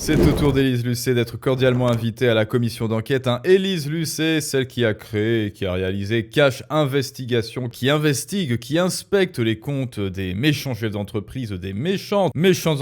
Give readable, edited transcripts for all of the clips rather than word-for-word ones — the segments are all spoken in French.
C'est au tour d'Élise Lucet d'être cordialement invitée à la commission d'enquête. Élise Lucet, celle qui a créé et qui a réalisé Cash Investigation, qui investigue, qui inspecte les comptes des méchants chefs d'entreprise, des méchantes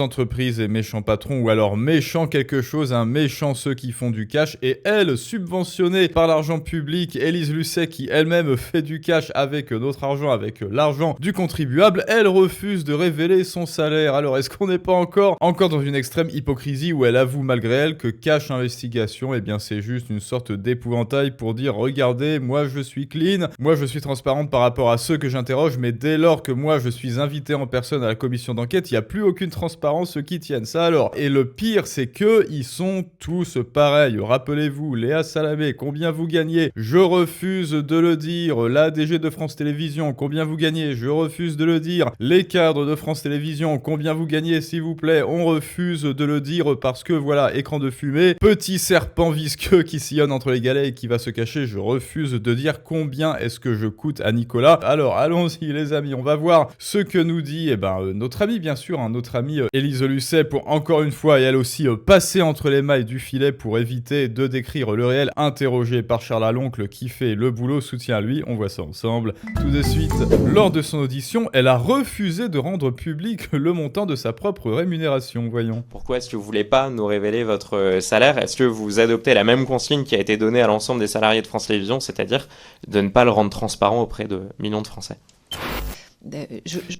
entreprises et méchants patrons, ou alors méchants quelque chose, méchants ceux qui font du cash. Et elle, subventionnée par l'argent public, Élise Lucet, qui elle-même fait du cash avec notre argent, avec l'argent du contribuable, elle refuse de révéler son salaire. Alors, est-ce qu'on n'est pas encore dans une extrême hypocrisie où elle avoue malgré elle que Cash Investigation, eh bien c'est juste une sorte d'épouvantail pour dire regardez, moi je suis clean, moi je suis transparente par rapport à ceux que j'interroge, mais dès lors que moi je suis invité en personne à la commission d'enquête, il n'y a plus aucune transparence qui tienne ça alors. Et le pire, c'est que ils sont tous pareils. Rappelez-vous, Léa Salamé, combien vous gagnez? Je refuse de le dire. La DG de France Télévisions, combien vous gagnez? Je refuse de le dire. Les cadres de France Télévisions, combien vous gagnez s'il vous plaît? On refuse de le dire parce que voilà, écran de fumée, petit serpent visqueux qui sillonne entre les galets et qui va se cacher. Je refuse de dire combien est-ce que je coûte à Nicolas. Alors allons-y les amis, on va voir ce que nous dit notre ami bien sûr, notre amie Élise Lucet pour encore une fois et elle aussi passer entre les mailles du filet pour éviter de décrire le réel, interrogé par Charles Aloncle qui fait le boulot, soutien à lui, on voit ça ensemble. Tout de suite, lors de son audition, elle a refusé de rendre public le montant de sa propre rémunération, voyons. Pourquoi est-ce que vous voulez pas nous révéler votre salaire? Est-ce que vous adoptez la même consigne qui a été donnée à l'ensemble des salariés de France Télévisions, c'est-à-dire de ne pas le rendre transparent auprès de millions de Français?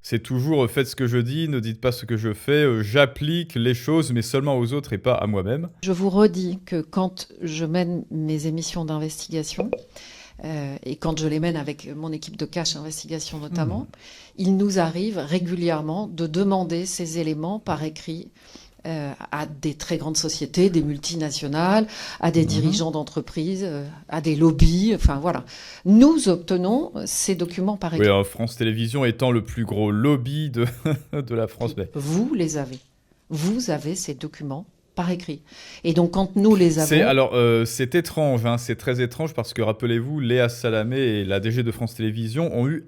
C'est toujours faites ce que je dis, ne dites pas ce que je fais, j'applique les choses mais seulement aux autres et pas à moi-même. Je vous redis que quand je mène mes émissions d'investigation, et quand je les mène avec mon équipe de Cash Investigation notamment, il nous arrive régulièrement de demander ces éléments par écrit à des très grandes sociétés, des multinationales, à des dirigeants d'entreprises, à des lobbies, enfin voilà. Nous obtenons ces documents par écrit. Oui, France Télévisions étant le plus gros lobby de la France. Mais... Vous les avez. Vous avez ces documents par écrit. Et donc, quand nous les avons... C'est étrange, c'est très étrange parce que, rappelez-vous, Léa Salamé et la DG de France Télévisions ont eu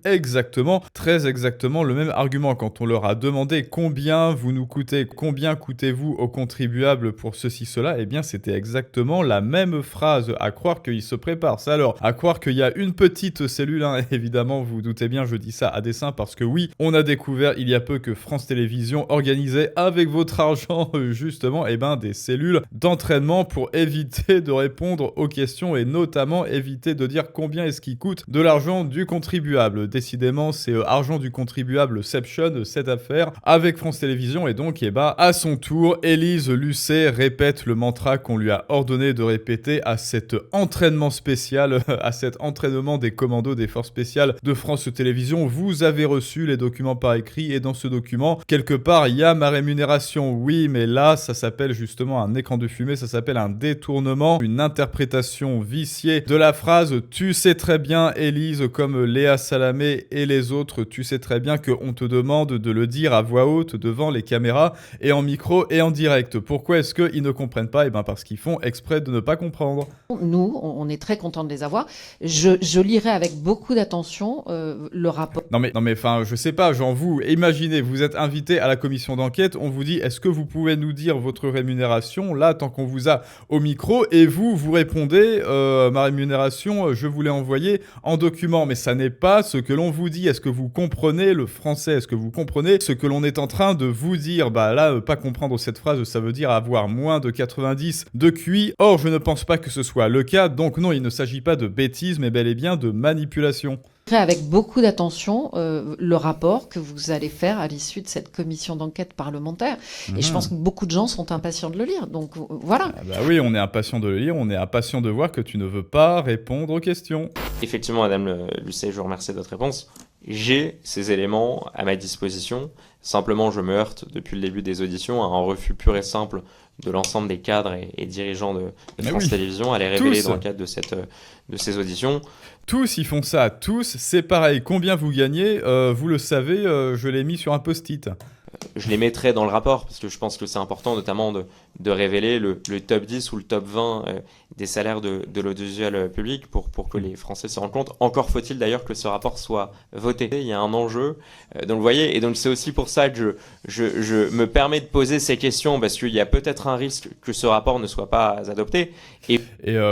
très exactement le même argument quand on leur a demandé combien vous nous coûtez, combien coûtez-vous aux contribuables pour ceci, cela, eh bien, c'était exactement la même phrase. À croire qu'ils se préparent. Ça alors, à croire qu'il y a une petite cellule, évidemment, vous vous doutez bien, je dis ça à dessein parce que oui, on a découvert il y a peu que France Télévisions organisait avec votre argent, justement, des cellules d'entraînement pour éviter de répondre aux questions et notamment éviter de dire combien est-ce qui coûte de l'argent du contribuable. Décidément, c'est argent du contribuableception cette affaire avec France Télévisions et donc à son tour, Élise Lucet répète le mantra qu'on lui a ordonné de répéter à cet entraînement spécial, à cet entraînement des commandos des forces spéciales de France Télévisions. Vous avez reçu les documents par écrit et dans ce document, quelque part, il y a ma rémunération. Oui, mais là, ça s'appelle justement un écran de fumée, ça s'appelle un détournement, une interprétation viciée de la phrase « Tu sais très bien, Élise, comme Léa Salamé et les autres, tu sais très bien qu'on te demande de le dire à voix haute devant les caméras et en micro et en direct. » Pourquoi est-ce qu'ils ne comprennent pas? Parce qu'ils font exprès de ne pas comprendre. Nous, on est très contents de les avoir. Je lirai avec beaucoup d'attention le rapport. Non mais, je sais pas, vous, imaginez, vous êtes invité à la commission d'enquête, on vous dit « Est-ce que vous pouvez nous dire votre rémunération ?» là, tant qu'on vous a au micro, et vous répondez ma rémunération, je vous l'ai envoyée en document, mais ça n'est pas ce que l'on vous dit. Est-ce que vous comprenez le français? Est-ce que vous comprenez ce que l'on est en train de vous dire? Là, pas comprendre cette phrase, ça veut dire avoir moins de 90 de QI. Or, je ne pense pas que ce soit le cas, donc non, il ne s'agit pas de bêtises, mais bel et bien de manipulation. Avec beaucoup d'attention le rapport que vous allez faire à l'issue de cette commission d'enquête parlementaire. Et je pense que beaucoup de gens sont impatients de le lire. Donc voilà. Oui, on est impatient de le lire, on est impatient de voir que tu ne veux pas répondre aux questions. Effectivement, Madame Lucet, je vous remercie de votre réponse. J'ai ces éléments à ma disposition. Simplement, je me heurte depuis le début des auditions à un refus pur et simple de l'ensemble des cadres et dirigeants de France Télévisions à les révéler dans le cadre de ces auditions. Tous, ils font ça. Tous, c'est pareil. Combien vous gagnez, vous le savez, je l'ai mis sur un post-it. Je les mettrai dans le rapport parce que je pense que c'est important notamment de révéler le top 10 ou le top 20 des salaires de l'audiovisuel public pour que les Français se rendent compte. Encore faut-il d'ailleurs que ce rapport soit voté. Il y a un enjeu, donc vous voyez, et donc c'est aussi pour ça que je me permets de poser ces questions, parce qu'il y a peut-être un risque que ce rapport ne soit pas adopté. Et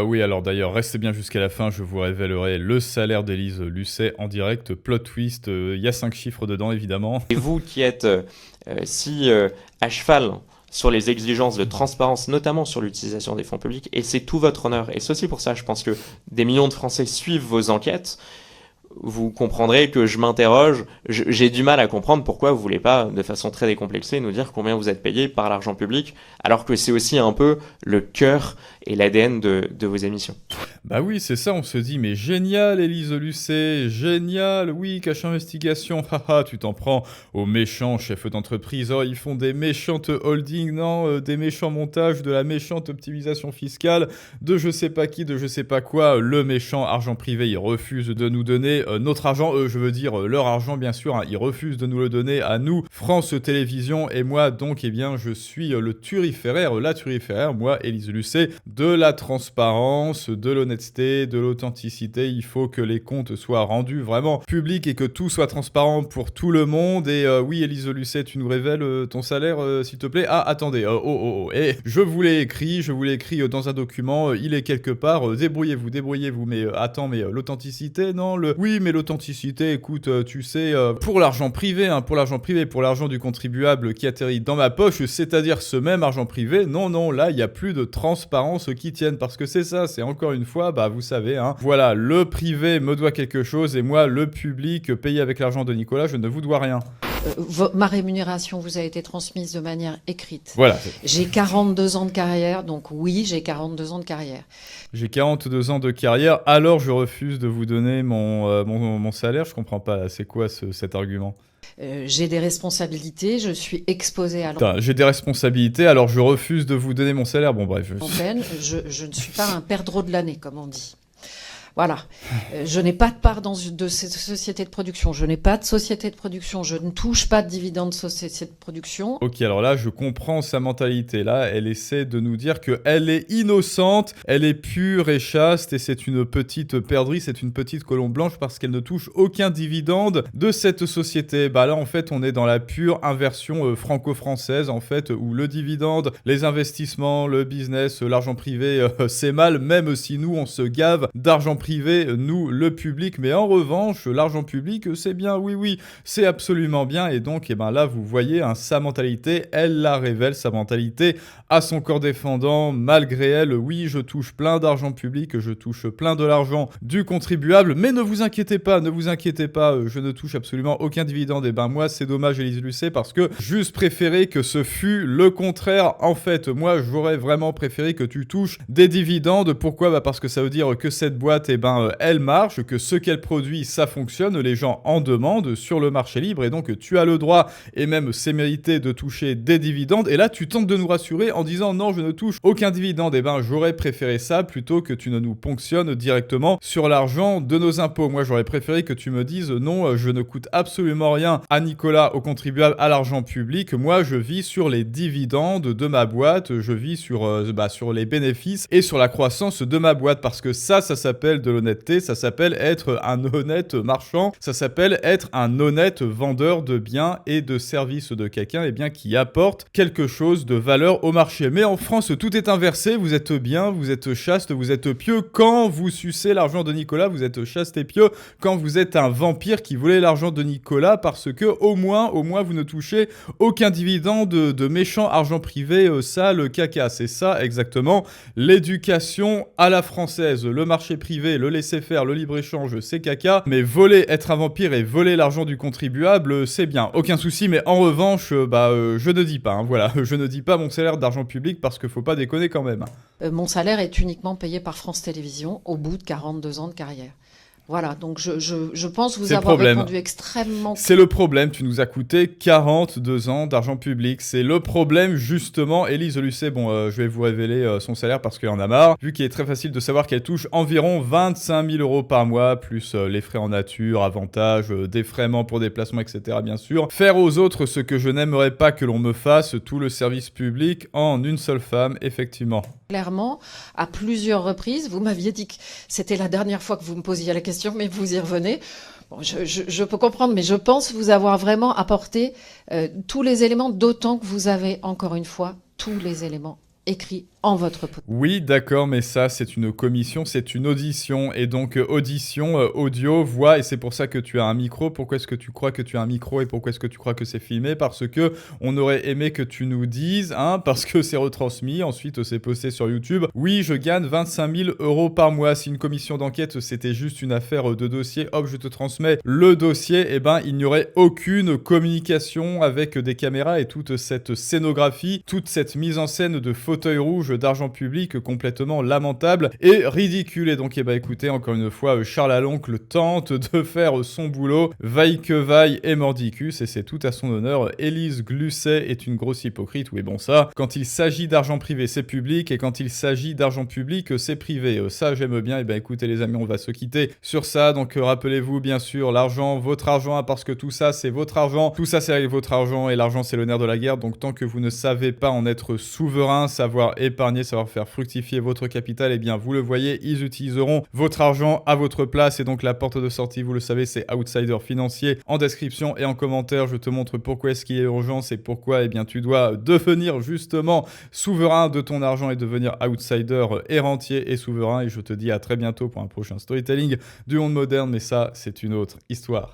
oui, alors d'ailleurs, restez bien jusqu'à la fin, je vous révélerai le salaire d'Élise Lucet en direct, plot twist, il y a 5 chiffres dedans évidemment. Et vous qui êtes si à cheval sur les exigences de transparence, notamment sur l'utilisation des fonds publics, et c'est tout votre honneur. Et c'est aussi pour ça, je pense que des millions de Français suivent vos enquêtes. Vous comprendrez que je m'interroge, j'ai du mal à comprendre pourquoi vous voulez pas, de façon très décomplexée, nous dire combien vous êtes payé par l'argent public, alors que c'est aussi un peu le cœur et l'ADN de vos émissions. Bah oui, c'est ça, on se dit, mais génial Élise Lucet, génial, oui, Cache Investigation, haha, tu t'en prends aux méchants chefs d'entreprise, oh, ils font des méchantes holdings, non, des méchants montages, de la méchante optimisation fiscale, de je sais pas qui, de je sais pas quoi, le méchant argent privé, il refuse de nous donner notre argent, je veux dire leur argent bien sûr, hein, ils refusent de nous le donner à nous, France Télévisions, et moi donc, eh bien, je suis le turiféraire, la turiféraire, moi, Élise Lucet, de la transparence, de l'honnêteté, de l'authenticité, il faut que les comptes soient rendus vraiment publics et que tout soit transparent pour tout le monde, et oui, Élise Lucet, tu nous révèles ton salaire, s'il te plaît? Ah, attendez, et je vous l'ai écrit dans un document, il est quelque part, débrouillez-vous, mais attends, mais l'authenticité, non, oui, mais l'authenticité, écoute, tu sais, pour l'argent privé, pour l'argent du contribuable qui atterrit dans ma poche, c'est-à-dire ce même argent privé, non, là, il n'y a plus de transparence qui tienne, parce que c'est ça, c'est encore une fois, bah, vous savez, voilà, le privé me doit quelque chose, et moi, le public, payé avec l'argent de Nicolas, je ne vous dois rien. Ma rémunération vous a été transmise de manière écrite. Voilà. J'ai 42 ans de carrière, donc oui, j'ai 42 ans de carrière. J'ai 42 ans de carrière, alors je refuse de vous donner mon salaire. Je comprends pas, c'est quoi cet argument? J'ai des responsabilités, je suis exposée à j'ai des responsabilités, alors je refuse de vous donner mon salaire. Bon, bref. Je ne suis pas un perdreau de l'année, comme on dit. Voilà. Je n'ai pas de part de cette société de production. Je n'ai pas de société de production. Je ne touche pas de dividendes de société de production. Ok, alors là, je comprends sa mentalité. Là, elle essaie de nous dire qu'elle est innocente, elle est pure et chaste, et c'est une petite perdrix, c'est une petite colombe blanche parce qu'elle ne touche aucun dividende de cette société. Bah là, en fait, on est dans la pure inversion franco-française, en fait, où le dividende, les investissements, le business, l'argent privé, c'est mal, même si nous, on se gave d'argent privé, nous, le public, mais en revanche, l'argent public, c'est bien, oui, c'est absolument bien, et donc, eh ben là, vous voyez, sa mentalité, elle la révèle, sa mentalité, à son corps défendant, malgré elle, oui, je touche plein d'argent public, je touche plein de l'argent du contribuable, mais ne vous inquiétez pas, je ne touche absolument aucun dividende, et ben moi, c'est dommage, Élise Lucet, parce que juste préféré que ce fût le contraire, en fait, moi, j'aurais vraiment préféré que tu touches des dividendes, pourquoi? Bah parce que ça veut dire que cette boîte, elle marche, que ce qu'elle produit, ça fonctionne, les gens en demandent sur le marché libre, et donc tu as le droit, et même c'est mérité, de toucher des dividendes, et là tu tentes de nous rassurer en disant non, je ne touche aucun dividende, et ben j'aurais préféré ça plutôt que tu ne nous ponctionnes directement sur l'argent de nos impôts. Moi j'aurais préféré que tu me dises non, je ne coûte absolument rien à Nicolas, au contribuable, à l'argent public, moi je vis sur les dividendes de ma boîte, je vis sur les bénéfices et sur la croissance de ma boîte, parce que ça s'appelle de l'honnêteté, ça s'appelle être un honnête marchand, ça s'appelle être un honnête vendeur de biens et de services de quelqu'un qui apporte quelque chose de valeur au marché. Mais en France, tout est inversé, vous êtes bien, vous êtes chaste, vous êtes pieux quand vous sucez l'argent de Nicolas, vous êtes chaste et pieux quand vous êtes un vampire qui volait l'argent de Nicolas, parce que au moins vous ne touchez aucun dividende de méchant argent privé sale caca. C'est ça exactement l'éducation à la française, le marché privé, le laisser-faire, le libre-échange, c'est caca, mais voler, être un vampire et voler l'argent du contribuable, c'est bien, aucun souci, mais en revanche, je ne dis pas, voilà, je ne dis pas mon salaire d'argent public parce qu'il faut pas déconner quand même. Mon salaire est uniquement payé par France Télévisions au bout de 42 ans de carrière. Voilà, donc je pense vous C'est le avoir problème. répondu extrêmement. C'est le problème, tu nous as coûté 42 ans d'argent public. C'est le problème, justement. Élise Lucet, bon, je vais vous révéler son salaire parce qu'il en a marre. Vu qu'il est très facile de savoir qu'elle touche environ 25 000 euros par mois, plus les frais en nature, avantages, défraiements pour déplacement, etc. bien sûr. Faire aux autres ce que je n'aimerais pas que l'on me fasse, tout le service public en une seule femme, effectivement. Clairement, à plusieurs reprises, vous m'aviez dit que c'était la dernière fois que vous me posiez la question, mais vous y revenez. Bon, je peux comprendre, mais je pense vous avoir vraiment apporté tous les éléments, d'autant que vous avez, encore une fois, tous les éléments écrits en votre poste. Oui, d'accord, mais ça, c'est une commission, c'est une audition. Et donc, audition, audio, voix, et c'est pour ça que tu as un micro. Pourquoi est-ce que tu crois que tu as un micro et pourquoi est-ce que tu crois que c'est filmé? Parce que on aurait aimé que tu nous dises, hein, parce que c'est retransmis, ensuite c'est posté sur YouTube. Oui, je gagne 25 000 euros par mois. Si une commission d'enquête, c'était juste une affaire de dossier, hop, je te transmets le dossier, eh ben, il n'y aurait aucune communication avec des caméras et toute cette scénographie, toute cette mise en scène de fauteuil rouge d'argent public complètement lamentable et ridicule. Et donc, eh ben, écoutez, encore une fois, Charles Aloncle tente de faire son boulot, vaille que vaille et mordicus, et c'est tout à son honneur. Élise Lucet est une grosse hypocrite. Oui, bon, ça, quand il s'agit d'argent privé, c'est public, et quand il s'agit d'argent public, c'est privé. Ça, j'aime bien. Et ben, écoutez, les amis, on va se quitter sur ça. Donc, rappelez-vous, bien sûr, l'argent, votre argent, parce que tout ça, c'est votre argent. Tout ça, c'est votre argent, et l'argent, c'est le nerf de la guerre. Donc, tant que vous ne savez pas en être souverain, savoir épargner, savoir faire fructifier votre capital, eh bien, vous le voyez, ils utiliseront votre argent à votre place. Et donc, la porte de sortie, vous le savez, c'est Outsider Financier. En description et en commentaire, je te montre pourquoi est-ce qu'il y a urgence et pourquoi, eh bien, tu dois devenir justement souverain de ton argent et devenir outsider et rentier et souverain. Et je te dis à très bientôt pour un prochain storytelling du monde moderne. Mais ça, c'est une autre histoire.